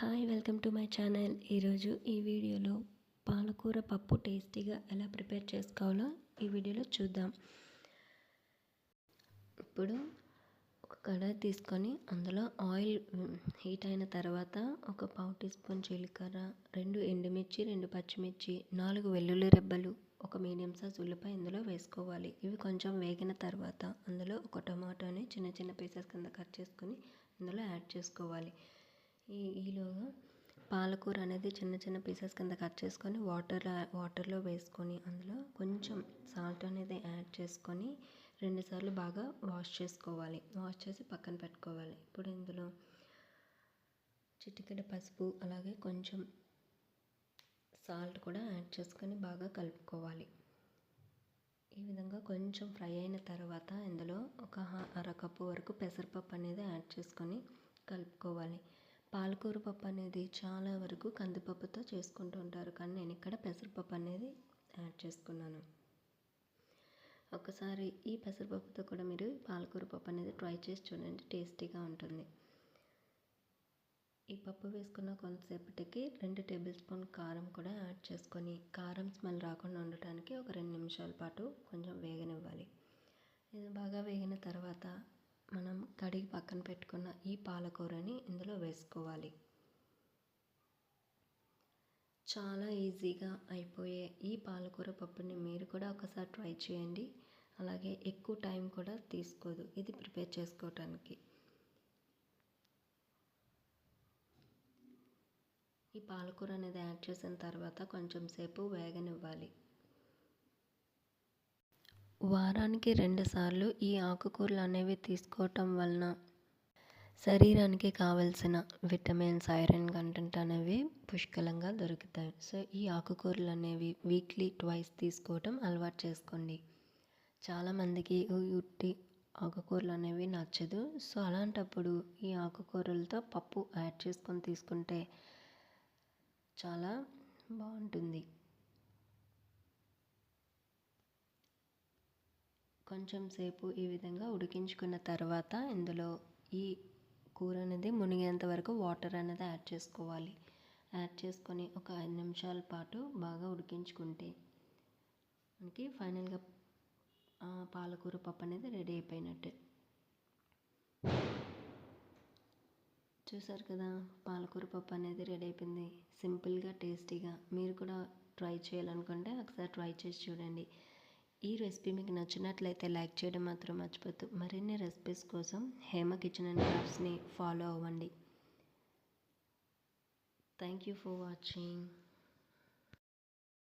Hi welcome to my channel. ఈరోజు ఈ వీడియోలో పాలకూర పప్పు టేస్టీగా ఎలా ప్రిపేర్ చేసుకోవాలో ఈ వీడియోలో చూద్దాం. ఇప్పుడు ఒక కడాయి తీసుకొని అందులో ఆయిల్ హీట్ అయిన తర్వాత ఒక పావు టీ స్పూన్ జీలకర్ర, 2 ఎండుమిర్చి, 2 పచ్చిమిర్చి, 4 వెల్లుల్లి రెబ్బలు, ఒక మీడియం సైజ్ ఉల్లిపాయ ఇందులో వేసుకోవాలి. ఇవి కొంచెం వేగిన తర్వాత అందులో ఒక టమాటోని చిన్న చిన్న పీసెస్ కింద కట్ చేసుకొని ఇందులో యాడ్ చేసుకోవాలి. ఈలోగా పాలకూర అనేది చిన్న చిన్న పీసెస్ కింద కట్ చేసుకొని వాటర్లో వేసుకొని అందులో కొంచెం సాల్ట్ అనేది యాడ్ చేసుకొని 2 సార్లు బాగా వాష్ చేసుకోవాలి. వాష్ చేసి పక్కన పెట్టుకోవాలి. ఇప్పుడు ఇందులో చిటికెడు పసుపు అలాగే కొంచెం సాల్ట్ కూడా యాడ్ చేసుకొని బాగా కలుపుకోవాలి. ఈ విధంగా కొంచెం ఫ్రై అయిన తర్వాత ఇందులో ఒక అరకప్పు వరకు పెసరపప్పు అనేది యాడ్ చేసుకొని కలుపుకోవాలి. పాలకూర పప్పు అనేది చాలా వరకు కందిపప్పుతో చేసుకుంటూ ఉంటారు, కానీ నేను ఇక్కడ పెసరపప్పు అనేది యాడ్ చేసుకున్నాను. ఒకసారి ఈ పెసరపప్పుతో కూడా మీరు పాలకూర పప్పు అనేది ట్రై చేసి చూడండి, టేస్టీగా ఉంటుంది. ఈ పప్పు వేసుకున్న కొంతసేపటికి 2 టేబుల్ స్పూన్ కారం కూడా యాడ్ చేసుకొని కారం స్మెల్ రాకుండా ఉండటానికి ఒక 2 నిమిషాల పాటు కొంచెం వేగనివ్వాలి. ఇది బాగా వేగిన తర్వాత మనం కడిగి పక్కన పెట్టుకున్న ఈ పాలకూరని ఇందులో వేసుకోవాలి. చాలా ఈజీగా అయిపోయే ఈ పాలకూర పప్పుని మీరు కూడా ఒకసారి ట్రై చేయండి. అలాగే ఎక్కువ టైం కూడా తీసుకోదు ఇది ప్రిపేర్ చేసుకోవటానికి. ఈ పాలకూర అనేది యాడ్ చేసిన తర్వాత కొంచెం సేపు వేగనివ్వాలి. వారానికి 2 సార్లు ఈ ఆకుకూరలు అనేవి తీసుకోవటం వలన శరీరానికి కావలసిన విటమిన్స్, ఐరన్ కంటెంట్ అనేవి పుష్కలంగా దొరుకుతాయి. సో ఈ ఆకుకూరలు అనేవి వీక్లీ 2 తీసుకోవటం అలవాటు చేసుకోండి. చాలామందికి ఉట్టి ఆకుకూరలు అనేవి నచ్చదు. సో అలాంటప్పుడు ఈ ఆకుకూరలతో పప్పు యాడ్ చేసుకొని తీసుకుంటే చాలా బాగుంటుంది. కొంచెం సేపు ఈ విధంగా ఉడికించుకున్న తర్వాత ఇందులో ఈ కూర అనేది మునిగేంత వరకు వాటర్ అనేది యాడ్ చేసుకోవాలి. యాడ్ చేసుకొని ఒక 5 నిమిషాల పాటు బాగా ఉడికించుకుంటే మనకి ఫైనల్గా పాలకూర పప్పు అనేది రెడీ అయిపోయినట్టే. చూసారు కదా, పాలకూర పప్పు అనేది రెడీ అయిపోయింది. సింపుల్గా టేస్టీగా. మీరు కూడా ట్రై చేయాలనుకుంటే ఒకసారి ట్రై చేసి చూడండి. ఈ రెసిపీ మీకు నచ్చినట్లయితే లైక్ చేయడం మాత్రం మర్చిపోద్దు. మరిన్ని రెసిపీస్ కోసం హేమ కిచెన్ అండ్ క్రాఫ్ట్స్ని ఫాలో అవ్వండి. Thank you for watching.